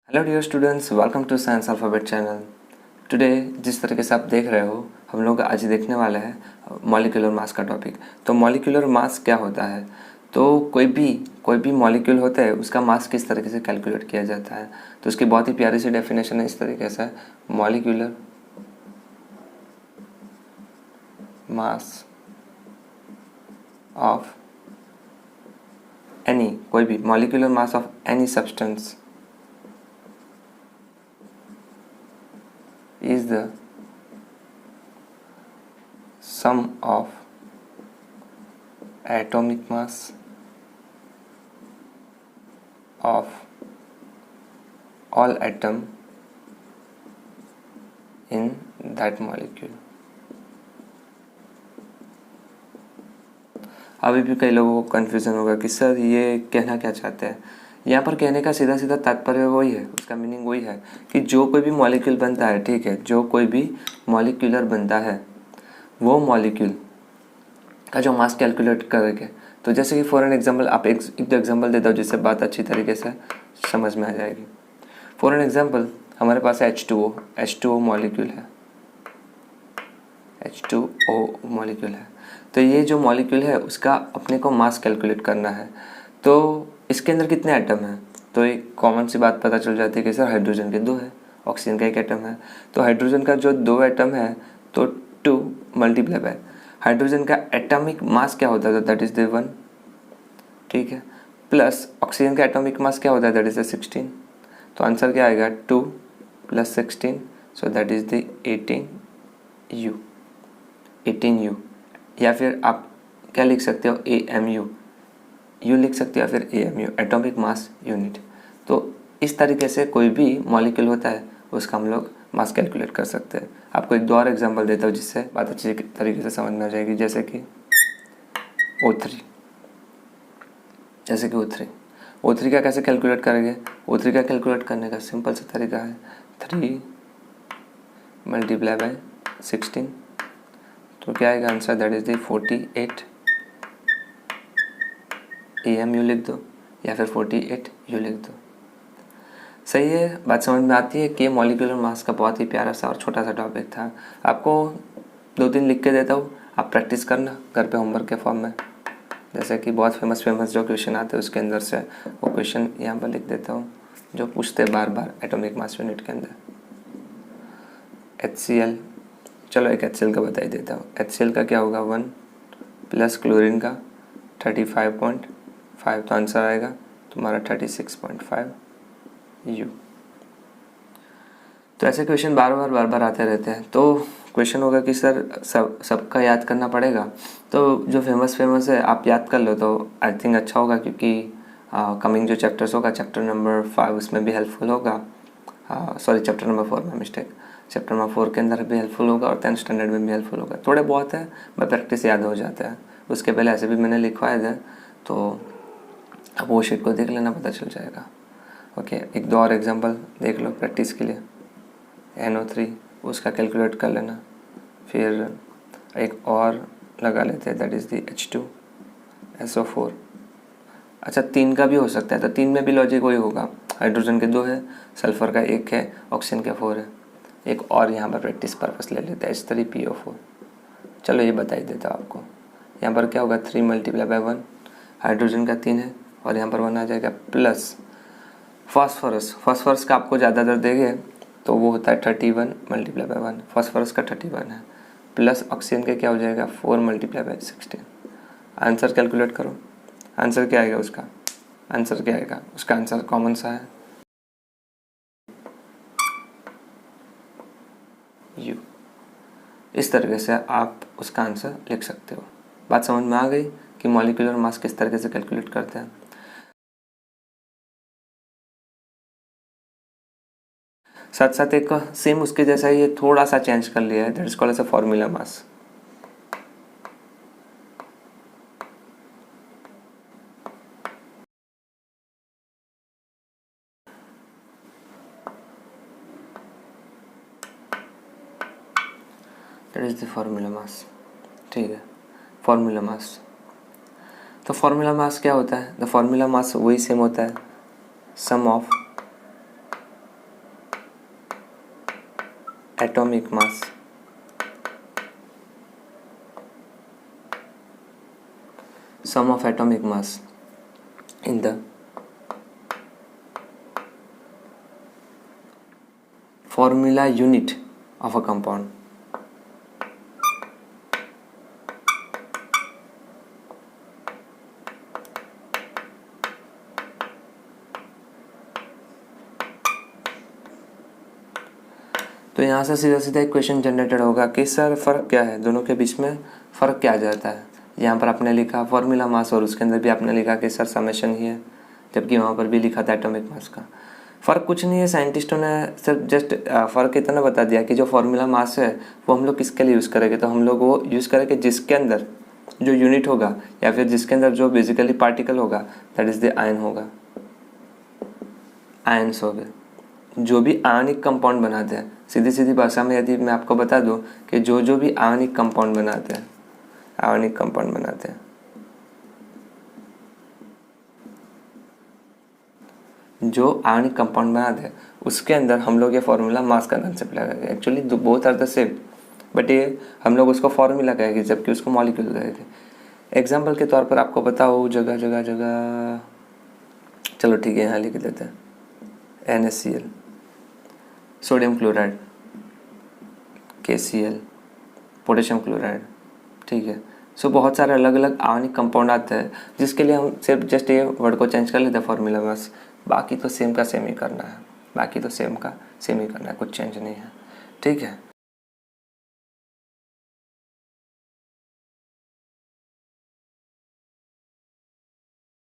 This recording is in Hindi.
Hello dear students, welcome to science alphabet channel. Today जिस तरीके से आप देख रहे हो, हम लोग आज देखने वाले हैं मॉलिक्यूलर मास का टॉपिक। तो मॉलिक्यूलर मास क्या होता है? तो कोई भी मॉलिक्यूल होता है, उसका मास किस तरीके से कैलकुलेट किया जाता है। तो उसकी बहुत ही प्यारी सी डेफिनेशन है इस तरीके से, मॉलिक्यूलर मास ऑफ एनी, कोई भी molecular mass of any substance is the sum of atomic mass of all atom in that molecule। अभी भी कई लोगों को कन्फ्यूज़न होगा कि सर ये कहना क्या चाहते हैं। यहाँ पर कहने का सीधा सीधा तात्पर्य वही है, उसका मीनिंग वही है कि जो कोई भी मॉलिक्यूल बनता है, ठीक है, जो कोई भी मॉलिक्यूलर बनता है, वो मॉलिक्यूल का जो मास कैलकुलेट करेंगे। तो जैसे कि फॉर एन एग्जांपल आप एक एग्जांपल देता हूँ जिससे बात अच्छी तरीके से समझ में आ जाएगी। फॉर एन एग्जांपल हमारे पास H2O मॉलिक्यूल है, H2O मॉलिक्यूल है। तो ये जो मॉलिक्यूल है उसका अपने को मास कैलकुलेट करना है। तो इसके अंदर कितने एटम हैं? तो एक कॉमन सी बात पता चल जाती है कि सर हाइड्रोजन के 2 है, ऑक्सीजन का 1 एटम है। तो हाइड्रोजन का जो 2 एटम है तो 2 मल्टीप्लाई बाय हाइड्रोजन का एटॉमिक मास क्या होता है, दैट इज द 1, ठीक है, प्लस ऑक्सीजन का एटॉमिक मास क्या होता है, दैट इज द 16। तो आंसर क्या आएगा 2 + 16, so that is the 18U। या फिर आप क्या लिख सकते हो, AMU, यू लिख सकते हो, या फिर AMU, एटॉमिक मास यूनिट। तो इस तरीके से कोई भी मॉलिक्यूल होता है उसका हम लोग मास कैलकुलेट कर सकते हैं। आपको एक दो और एग्जांपल देता हूँ जिससे बात अच्छी तरीके से समझ में आ जाएगी। जैसे कि O3, O3 का कैसे कैलकुलेट करेंगे? O3 का कैलकुलेट करने का सिंपल सा तरीका है 3 × 16। तो क्या आएगा answer, that is the 48। AMU लिख दो या फिर 48U लिख दो। सही है, बात समझ में आती है कि मॉलिक्यूलर मास का बहुत ही प्यारा सा और छोटा सा टॉपिक था। आपको 2-3 लिख के देता हूँ, आप प्रैक्टिस करना घर पे होमवर्क के फॉर्म में। जैसे कि बहुत फेमस जो क्वेश्चन आते हैं उसके अंदर से वो क्वेश्चन यहाँ पर लिख देता हूँ जो पूछते हैं बार बार एटॉमिक मास यूनिट के अंदर। HCl, चलो एक HCl का बता ही देता हूँ। HCl का क्या होगा 1 प्लस क्लोरीन का 35.5, तो आंसर आएगा तुम्हारा 36.5U। तो ऐसे क्वेश्चन बार बार आते रहते हैं। तो क्वेश्चन होगा कि सर सबका याद करना पड़ेगा। तो जो फेमस है आप याद कर लो तो आई थिंक अच्छा होगा, क्योंकि कमिंग जो चैप्टर्स होगा, चैप्टर नंबर 5 उसमें भी हेल्पफुल होगा। सॉरी, चैप्टर नंबर 4 में मिस्टेक, चैप्टर नंबर 4 के अंदर भी हेल्पफुल होगा और 10th स्टैंडर्ड में भी हेल्पफुल होगा। थोड़े बहुत है, मैं प्रैक्टिस याद हो जाता है। उसके पहले ऐसे भी मैंने लिखवाए थे, तो आप वो शीट को देख लेना, पता चल जाएगा। ओके, एक दो और एग्जांपल देख लो प्रैक्टिस के लिए। NO3 उसका कैलकुलेट कर लेना। फिर एक और लगा लेते हैं, दैट इज़ द H2SO4। अच्छा, 3 का भी हो सकता है, तो 3 में भी लॉजिक वही होगा। हाइड्रोजन के 2 है, सल्फर का 1 है, ऑक्सीजन के 4 है। एक और यहाँ पर प्रैक्टिस पर्पस ले लेते हैं, H3PO4। चलो ये बता ही देता हूँ आपको। यहाँ पर क्या होगा 3 × 1, हाइड्रोजन का 3 है और यहाँ पर 1 आ जाएगा, प्लस फास्फोरस का आपको ज़्यादातर देंगे तो वो होता है 31 × 1, फास्फोरस का 31 है, प्लस ऑक्सीजन का क्या हो जाएगा 4 × 16। आंसर कैलकुलेट करो, आंसर क्या आएगा उसका? उसका आंसर कॉमन सा है U। इस तरीके से आप उसका आंसर लिख सकते हो। बात समझ में आ गई कि मॉलिक्यूलर मास किस तरीके से कैलकुलेट करते हैं। साथ साथ एक सेम उसके जैसा ये थोड़ा सा चेंज कर लिया है, that is called as a formula mass. That is the formula mass, ठीक है, फॉर्मूला मास। तो फॉर्मूला मास क्या होता है? द फॉर्मूला मास वही सेम होता है, sum of atomic mass sum of atomic mass in the formula unit of a compound. तो यहाँ से सीधा सीधा एक क्वेश्चन जनरेटेड होगा कि सर फ़र्क क्या है, दोनों के बीच में फ़र्क क्या आ जाता है। यहाँ पर आपने लिखा फॉर्मूला मास और उसके अंदर भी आपने लिखा कि सर समेशन ही है, जबकि वहाँ पर भी लिखा था एटॉमिक मास का। फ़र्क कुछ नहीं है, साइंटिस्टों ने सिर्फ जस्ट फ़र्क इतना बता दिया कि जो फॉर्मूला मास है वो हम लोग किसके लिए यूज़ करेंगे, तो हम लोग वो यूज़ करेंगे जिसके अंदर जो यूनिट होगा या फिर जिसके अंदर जो बेसिकली पार्टिकल होगा दैट इज़ द आयन होगा, आयन्स हो गए, जो भी आयनिक कंपाउंड बनाते हैं। सीधी सीधी भाषा में यदि मैं आपको बता दूं कि जो भी आयनिक कंपाउंड बनाते हैं, आयनिक कंपाउंड बनाते हैं, जो आयनिक कंपाउंड बनाते हैं उसके अंदर हम लोग ये फॉर्मूला मास का कंसेप्ट लगाएंगे। Actually both are the same, but ये हम लोग उसको फॉर्मूला कहेंगे जबकि उसको मॉलिक्यूल कहेंगे। एग्जाम्पल के तौर पर आपको बताओ जगह जगह जगह, चलो ठीक है यहाँ लिख देते हैं NaCl, sodium chloride KCl, potassium chloride, ठीक है। सो बहुत सारे अलग अलग आयनिक कंपाउंड आते हैं जिसके लिए हम सिर्फ जस्ट ये वर्ड को चेंज कर लेते हैं फॉर्मूला बस, बाकी तो सेम का सेम ही करना है, बाकी तो सेम का सेम ही करना है, कुछ चेंज नहीं है, ठीक है।